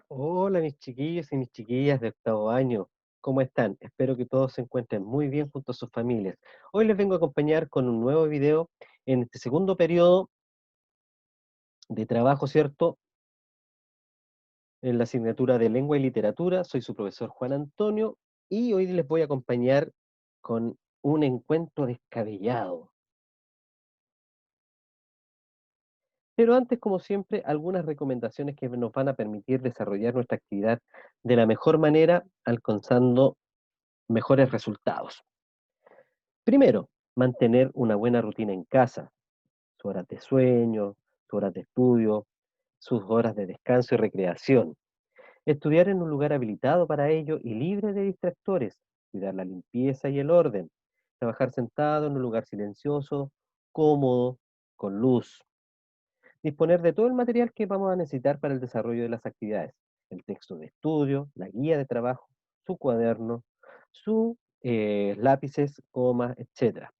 Hola mis chiquillos y mis chiquillas de octavo año, ¿cómo están? Espero que todos se encuentren muy bien junto a sus familias. Hoy les vengo a acompañar con un nuevo video en este segundo periodo de trabajo, ¿cierto? En la asignatura de Lengua y Literatura. Soy su profesor Juan Antonio y hoy les voy a acompañar con un encuentro descabellado. Pero antes, como siempre, algunas recomendaciones que nos van a permitir desarrollar nuestra actividad de la mejor manera, alcanzando mejores resultados. Primero, mantener una buena rutina en casa, sus horas de sueño, sus horas de estudio, sus horas de descanso y recreación. Estudiar en un lugar habilitado para ello y libre de distractores, cuidar la limpieza y el orden, trabajar sentado en un lugar silencioso, cómodo, con luz. Disponer de todo el material que vamos a necesitar para el desarrollo de las actividades, el texto de estudio, la guía de trabajo, su cuaderno, sus lápices, comas, etcétera.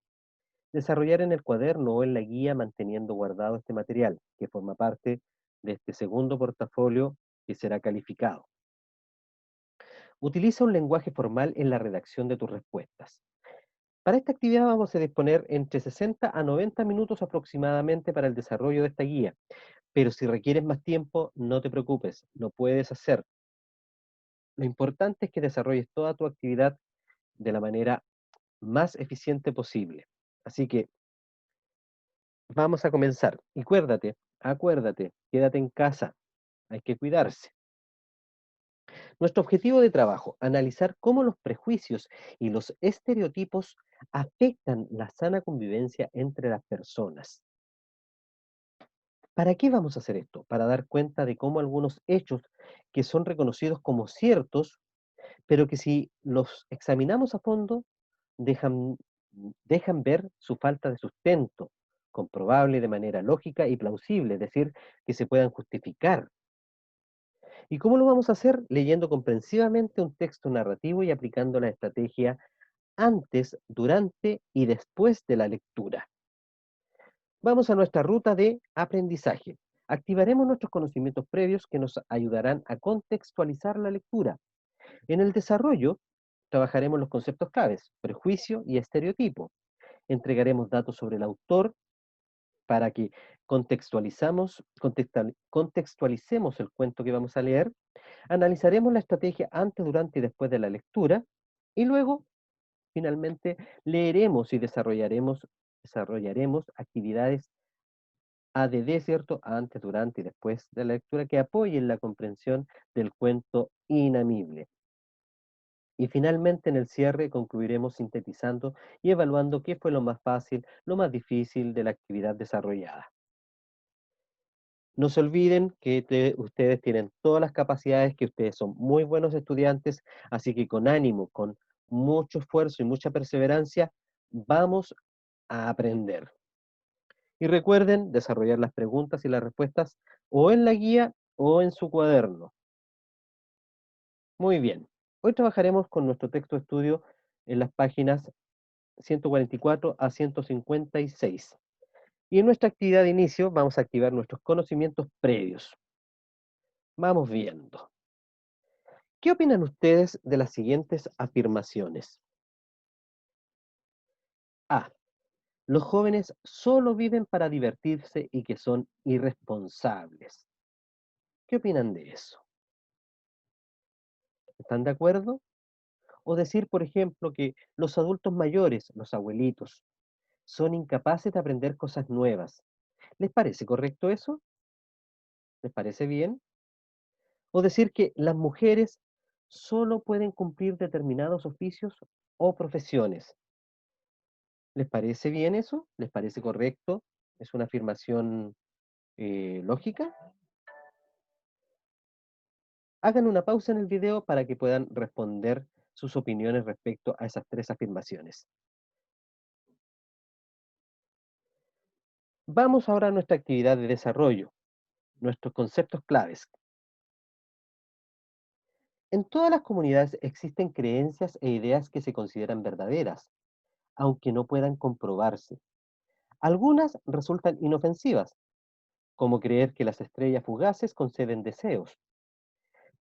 Desarrollar en el cuaderno o en la guía manteniendo guardado este material, que forma parte de este segundo portafolio que será calificado. Utiliza un lenguaje formal en la redacción de tus respuestas. Para esta actividad vamos a disponer entre 60 a 90 minutos aproximadamente para el desarrollo de esta guía, pero si requieres más tiempo, no te preocupes, lo puedes hacer. Lo importante es que desarrolles toda tu actividad de la manera más eficiente posible. Así que vamos a comenzar. Y acuérdate, quédate en casa, hay que cuidarse. Nuestro objetivo de trabajo, analizar cómo los prejuicios y los estereotipos afectan la sana convivencia entre las personas. ¿Para qué vamos a hacer esto? Para dar cuenta de cómo algunos hechos que son reconocidos como ciertos, pero que si los examinamos a fondo, dejan, dejan ver su falta de sustento, comprobable de manera lógica y plausible, es decir, que se puedan justificar. ¿Y cómo lo vamos a hacer? Leyendo comprensivamente un texto narrativo y aplicando la estrategia antes, durante y después de la lectura. Vamos a nuestra ruta de aprendizaje. Activaremos nuestros conocimientos previos que nos ayudarán a contextualizar la lectura. En el desarrollo, trabajaremos los conceptos claves, prejuicio y estereotipo. Entregaremos datos sobre el autor para que contextualicemos el cuento que vamos a leer. Analizaremos la estrategia antes, durante y después de la lectura y luego, finalmente, leeremos y desarrollaremos actividades ADD, ¿cierto? Antes, durante y después de la lectura que apoyen la comprensión del cuento inamible. Y finalmente, en el cierre, concluiremos sintetizando y evaluando qué fue lo más fácil, lo más difícil de la actividad desarrollada. No se olviden que ustedes tienen todas las capacidades, que ustedes son muy buenos estudiantes, así que con ánimo, con mucho esfuerzo y mucha perseverancia, vamos a aprender. Y recuerden desarrollar las preguntas y las respuestas o en la guía o en su cuaderno. Muy bien. Hoy trabajaremos con nuestro texto de estudio en las páginas 144 a 156. Y en nuestra actividad de inicio vamos a activar nuestros conocimientos previos. Vamos viendo. ¿Qué opinan ustedes de las siguientes afirmaciones? A. Los jóvenes solo viven para divertirse y que son irresponsables. ¿Qué opinan de eso? ¿Están de acuerdo? O decir, por ejemplo, que los adultos mayores, los abuelitos, son incapaces de aprender cosas nuevas. ¿Les parece correcto eso? ¿Les parece bien? O decir que las mujeres solo pueden cumplir determinados oficios o profesiones. ¿Les parece bien eso? ¿Les parece correcto? ¿Es una afirmación lógica? Hagan una pausa en el video para que puedan responder sus opiniones respecto a esas tres afirmaciones. Vamos ahora a nuestra actividad de desarrollo, nuestros conceptos claves. En todas las comunidades existen creencias e ideas que se consideran verdaderas, aunque no puedan comprobarse. Algunas resultan inofensivas, como creer que las estrellas fugaces conceden deseos.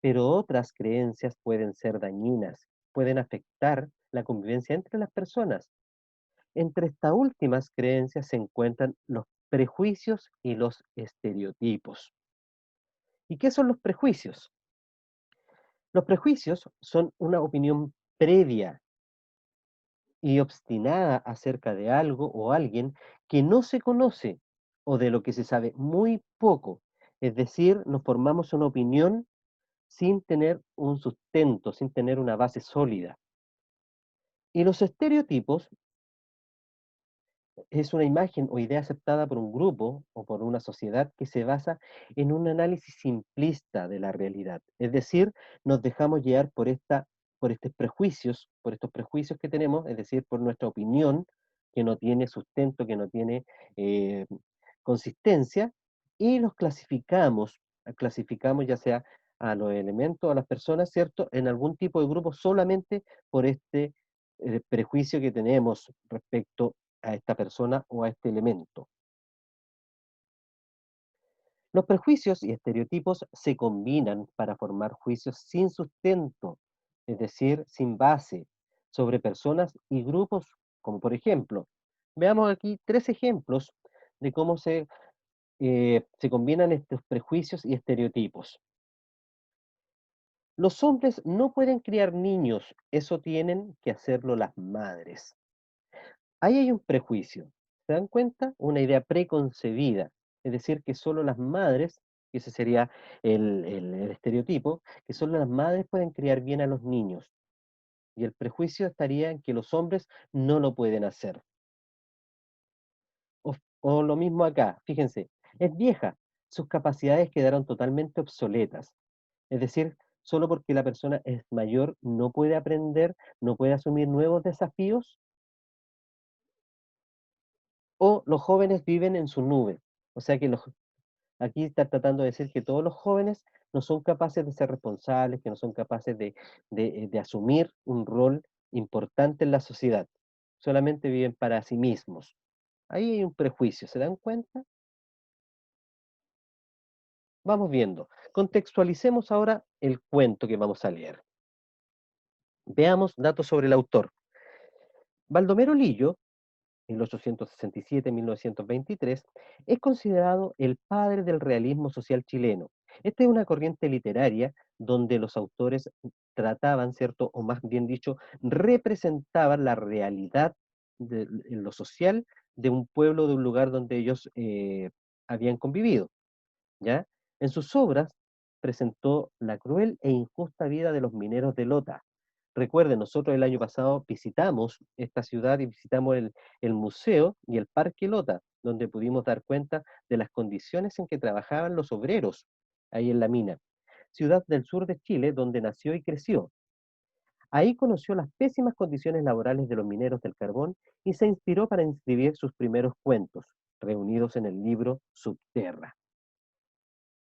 pero otras creencias pueden ser dañinas, pueden afectar la convivencia entre las personas. Entre estas últimas creencias se encuentran los prejuicios y los estereotipos. ¿Y qué son los prejuicios? Los prejuicios son una opinión previa y obstinada acerca de algo o alguien que no se conoce o de lo que se sabe muy poco. Es decir, nos formamos una opinión sin tener un sustento, sin tener una base sólida. Y los estereotipos es una imagen o idea aceptada por un grupo o por una sociedad que se basa en un análisis simplista de la realidad. Es decir, nos dejamos llevar por estos prejuicios que tenemos, es decir, por nuestra opinión que no tiene sustento, que no tiene eh, consistencia, y los clasificamos ya sea a los elementos, a las personas, ¿cierto?, en algún tipo de grupo solamente por este prejuicio que tenemos respecto a esta persona o a este elemento. Los prejuicios y estereotipos se combinan para formar juicios sin sustento, es decir, sin base, sobre personas y grupos, como por ejemplo, veamos aquí tres ejemplos de cómo se combinan estos prejuicios y estereotipos. Los hombres no pueden criar niños, eso tienen que hacerlo las madres. Ahí hay un prejuicio, ¿se dan cuenta? Una idea preconcebida, es decir, que solo las madres, y ese sería el estereotipo, que solo las madres pueden criar bien a los niños, y el prejuicio estaría en que los hombres no lo pueden hacer. O lo mismo acá, fíjense, es vieja, sus capacidades quedaron totalmente obsoletas, es decir, solo porque la persona es mayor no puede aprender, no puede asumir nuevos desafíos, o los jóvenes viven en su nube. O sea que aquí está tratando de decir que todos los jóvenes no son capaces de ser responsables, que no son capaces de asumir un rol importante en la sociedad. Solamente viven para sí mismos. Ahí hay un prejuicio, ¿se dan cuenta? Vamos viendo. Contextualicemos ahora el cuento que vamos a leer. Veamos datos sobre el autor. Baldomero Lillo 1867-1923, es considerado el padre del realismo social chileno. Esta es una corriente literaria donde los autores trataban, ¿cierto? O más bien dicho, representaban la realidad en lo social de un pueblo, de un lugar donde ellos habían convivido. ¿Ya? En sus obras presentó la cruel e injusta vida de los mineros de Lota. Recuerden, nosotros el año pasado visitamos esta ciudad y visitamos el museo y el Parque Lota, donde pudimos dar cuenta de las condiciones en que trabajaban los obreros ahí en la mina. Ciudad del sur de Chile, donde nació y creció. Ahí conoció las pésimas condiciones laborales de los mineros del carbón y se inspiró para escribir sus primeros cuentos, reunidos en el libro Subterra.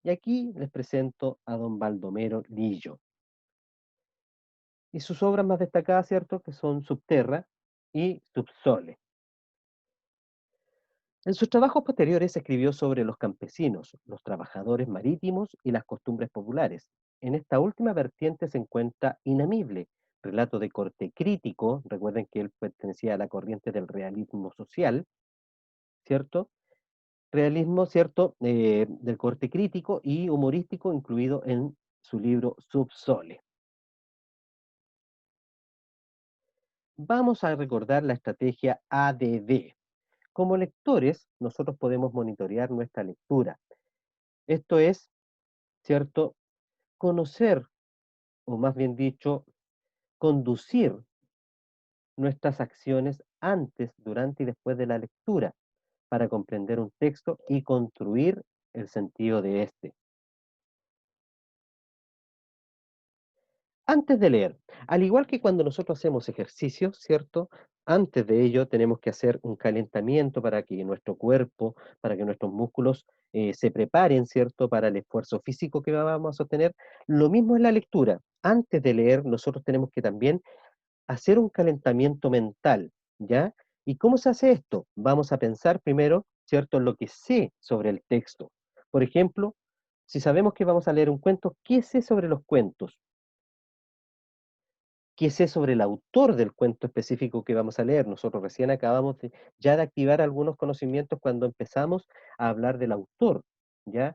Y aquí les presento a don Baldomero Lillo. Y sus obras más destacadas, ¿cierto?, que son Subterra y Subsole. En sus trabajos posteriores escribió sobre los campesinos, los trabajadores marítimos y las costumbres populares. En esta última vertiente se encuentra Inamible, relato de corte crítico, recuerden que él pertenecía a la corriente del realismo social, ¿cierto? Realismo, ¿cierto?, del corte crítico y humorístico incluido en su libro Subsole. Vamos a recordar la estrategia ADD. Como lectores, nosotros podemos monitorear nuestra lectura. Esto es, ¿cierto?, conocer, o más bien dicho, conducir nuestras acciones antes, durante y después de la lectura para comprender un texto y construir el sentido de este. Antes de leer, al igual que cuando nosotros hacemos ejercicios, ¿cierto? Antes de ello tenemos que hacer un calentamiento para que nuestro cuerpo, para que nuestros músculos se preparen, ¿cierto? Para el esfuerzo físico que vamos a tener. Lo mismo es la lectura. Antes de leer, nosotros tenemos que también hacer un calentamiento mental, ¿ya? ¿Y cómo se hace esto? Vamos a pensar primero, ¿cierto?, en lo que sé sobre el texto. Por ejemplo, Si sabemos que vamos a leer un cuento, ¿qué sé sobre los cuentos? ¿Qué sé sobre el autor del cuento específico que vamos a leer? Nosotros recién acabamos ya de activar algunos conocimientos cuando empezamos a hablar del autor, ¿ya?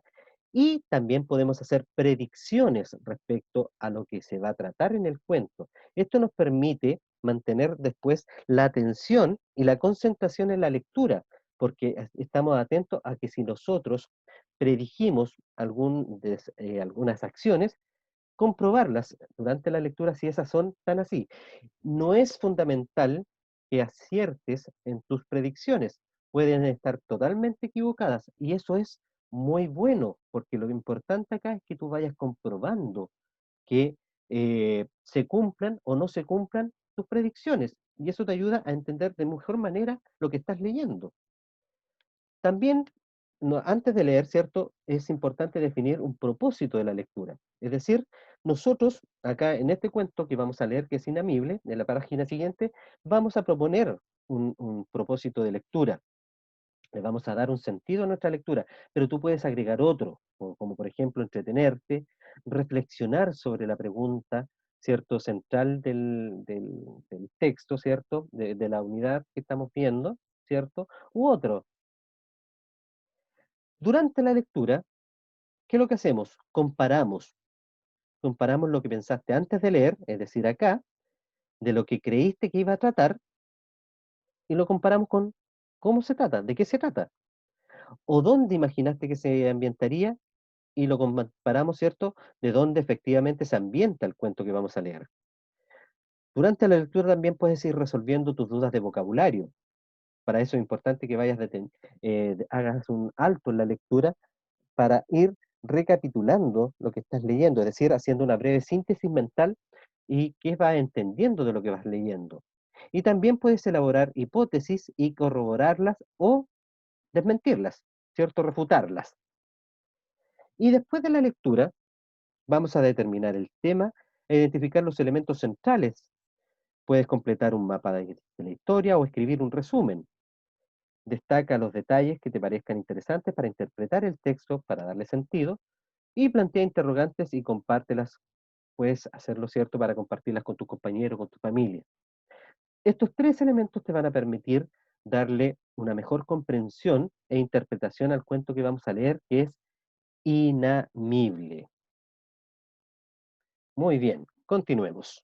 Y también podemos hacer predicciones respecto a lo que se va a tratar en el cuento. Esto nos permite mantener después la atención y la concentración en la lectura, porque estamos atentos a que si nosotros predijimos algunas acciones, comprobarlas durante la lectura si esas son tan así. No es fundamental que aciertes en tus predicciones, pueden estar totalmente equivocadas y eso es muy bueno, porque lo importante acá es que tú vayas comprobando que se cumplan o no se cumplan tus predicciones y eso te ayuda a entender de mejor manera lo que estás leyendo. También, antes de leer, ¿cierto? Es importante definir un propósito de la lectura. Es decir, nosotros, acá en este cuento que vamos a leer, que es inamible, en la página siguiente, vamos a proponer un propósito de lectura. Le vamos a dar un sentido a nuestra lectura, pero tú puedes agregar otro, como por ejemplo entretenerte, reflexionar sobre la pregunta, ¿cierto? Central del texto, ¿cierto? De la unidad que estamos viendo, ¿cierto? U otro. Durante la lectura, ¿qué es lo que hacemos? Comparamos lo que pensaste antes de leer, es decir, acá, de lo que creíste que iba a tratar, y lo comparamos con cómo se trata, de qué se trata, o dónde imaginaste que se ambientaría, y lo comparamos, ¿cierto?, de dónde efectivamente se ambienta el cuento que vamos a leer. Durante la lectura también puedes ir resolviendo tus dudas de vocabulario. Para eso es importante que hagas un alto en la lectura para ir recapitulando lo que estás leyendo, es decir, haciendo una breve síntesis mental y qué vas entendiendo de lo que vas leyendo. Y también puedes elaborar hipótesis y corroborarlas o desmentirlas, ¿cierto? Refutarlas. Y después de la lectura, vamos a determinar el tema e identificar los elementos centrales. Puedes completar un mapa de la historia o escribir un resumen. Destaca los detalles que te parezcan interesantes para interpretar el texto, para darle sentido, y plantea interrogantes y compártelas. Puedes hacerlo cierto para compartirlas con tus compañeros, con tu familia. Estos tres elementos te van a permitir darle una mejor comprensión e interpretación al cuento que vamos a leer, que es inamible. Muy bien, continuemos.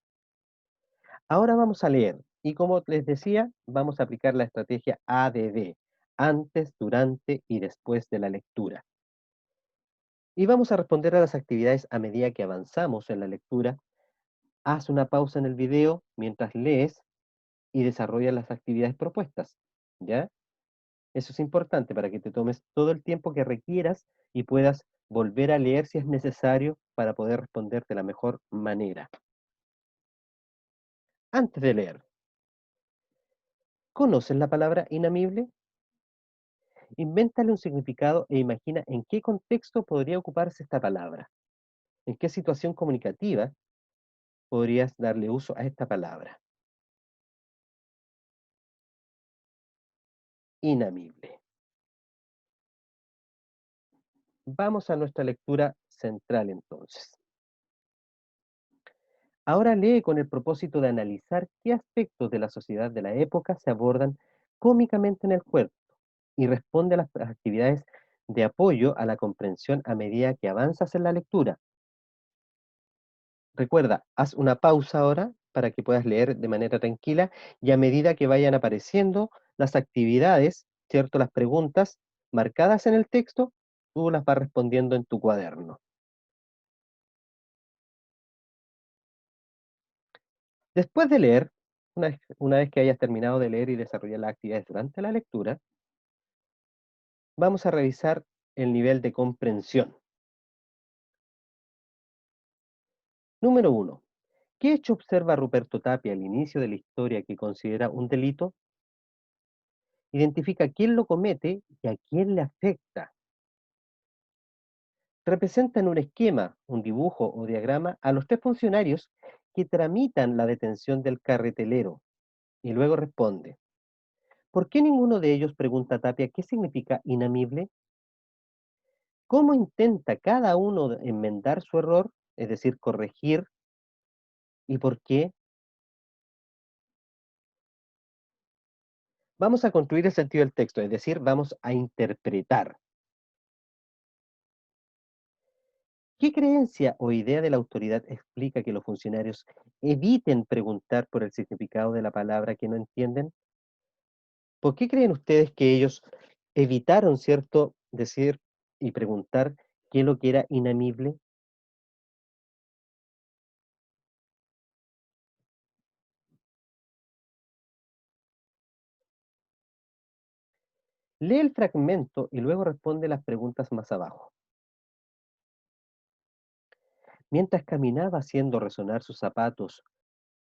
Ahora vamos a leer y como les decía, vamos a aplicar la estrategia ADD, antes, durante y después de la lectura. Y vamos a responder a las actividades a medida que avanzamos en la lectura. Haz una pausa en el video mientras lees y desarrolla las actividades propuestas, ¿ya? Eso es importante para que te tomes todo el tiempo que requieras y puedas volver a leer si es necesario para poder responder de la mejor manera. Antes de leer, ¿conoces la palabra inamible? Invéntale un significado e imagina en qué contexto podría ocuparse esta palabra. ¿En qué situación comunicativa podrías darle uso a esta palabra? Inamible. Vamos a nuestra lectura central entonces. Ahora lee con el propósito de analizar qué aspectos de la sociedad de la época se abordan cómicamente en el cuerpo y responde a las actividades de apoyo a la comprensión a medida que avanzas en la lectura. Recuerda, haz una pausa ahora para que puedas leer de manera tranquila y a medida que vayan apareciendo las actividades, ¿cierto? Las preguntas marcadas en el texto, tú las vas respondiendo en tu cuaderno. Después de leer, una vez que hayas terminado de leer y desarrollar las actividades durante la lectura, vamos a revisar el nivel de comprensión. Número uno. ¿Qué hecho observa Ruperto Tapia al inicio de la historia que considera un delito? Identifica quién lo comete y a quién le afecta. Representa en un esquema, un dibujo o diagrama a los tres funcionarios que tramitan la detención del carretelero y luego responde. ¿Por qué ninguno de ellos pregunta a Tapia qué significa inamible? ¿Cómo intenta cada uno enmendar su error, es decir, corregir, y por qué? Vamos a construir el sentido del texto, es decir, vamos a interpretar. ¿Qué creencia o idea de la autoridad explica que los funcionarios eviten preguntar por el significado de la palabra que no entienden? ¿Por qué creen ustedes que ellos evitaron, cierto, decir y preguntar qué es lo que era inamible? Lee el fragmento y luego responde las preguntas más abajo. Mientras caminaba haciendo resonar sus zapatos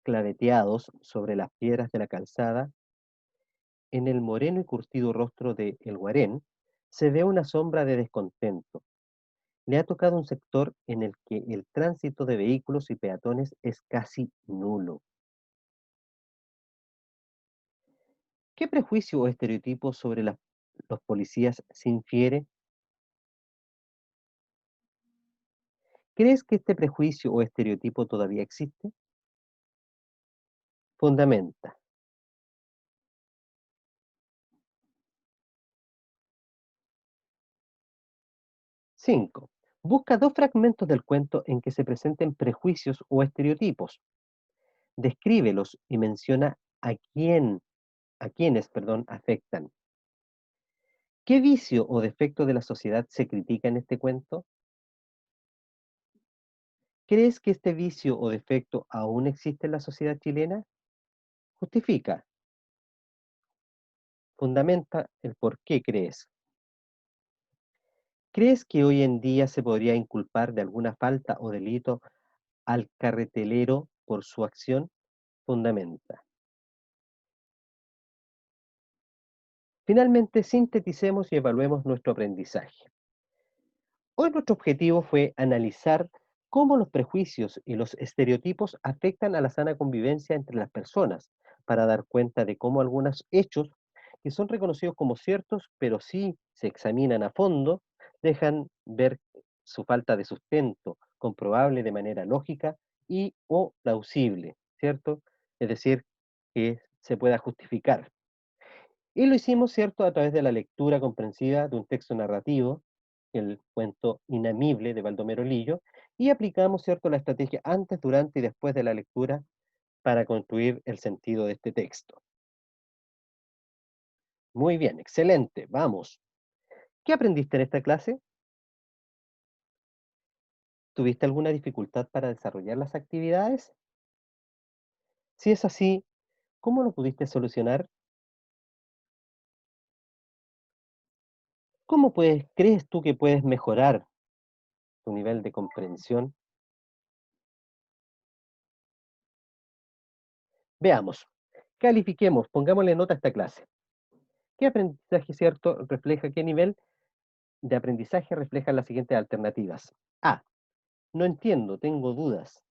claveteados sobre las piedras de la calzada, en el moreno y curtido rostro de El Guarén se ve una sombra de descontento. Le ha tocado un sector en el que el tránsito de vehículos y peatones es casi nulo. ¿Qué prejuicio o estereotipo sobre los policías se infiere? ¿Crees que este prejuicio o estereotipo todavía existe? Fundamenta. 5. Busca dos fragmentos del cuento en que se presenten prejuicios o estereotipos. Descríbelos y menciona a quienes, afectan. ¿Qué vicio o defecto de la sociedad se critica en este cuento? ¿Crees que este vicio o defecto aún existe en la sociedad chilena? Justifica, fundamenta el por qué crees. ¿Crees que hoy en día se podría inculpar de alguna falta o delito al carretelero por su acción? Fundamenta. Finalmente, sinteticemos y evaluemos nuestro aprendizaje. Hoy nuestro objetivo fue analizar cómo los prejuicios y los estereotipos afectan a la sana convivencia entre las personas, para dar cuenta de cómo algunos hechos que son reconocidos como ciertos, pero si se examinan a fondo, dejan ver su falta de sustento, comprobable de manera lógica y o plausible, ¿cierto? Es decir, que se pueda justificar. Y lo hicimos, ¿cierto?, a través de la lectura comprensiva de un texto narrativo, el cuento Inamible de Baldomero Lillo, y aplicamos, ¿cierto?, la estrategia antes, durante y después de la lectura para construir el sentido de este texto. Muy bien, excelente, vamos. ¿Qué aprendiste en esta clase? ¿Tuviste alguna dificultad para desarrollar las actividades? Si es así, ¿cómo lo pudiste solucionar? ¿Crees tú que puedes mejorar tu nivel de comprensión? Veamos, califiquemos, pongámosle nota a esta clase. ¿Qué aprendizaje, cierto, refleja qué nivel de aprendizaje reflejan las siguientes alternativas? A. No entiendo, tengo dudas.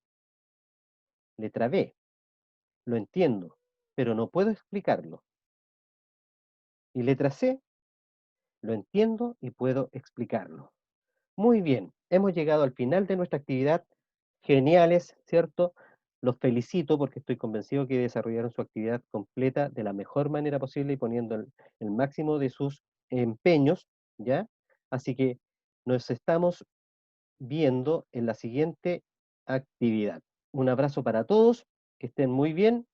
Letra B. Lo entiendo, pero no puedo explicarlo. Y letra C. Lo entiendo y puedo explicarlo. Muy bien, hemos llegado al final de nuestra actividad. Geniales, ¿cierto? Los felicito porque estoy convencido que desarrollaron su actividad completa de la mejor manera posible y poniendo el máximo de sus empeños, ¿ya? Así que nos estamos viendo en la siguiente actividad. Un abrazo para todos, que estén muy bien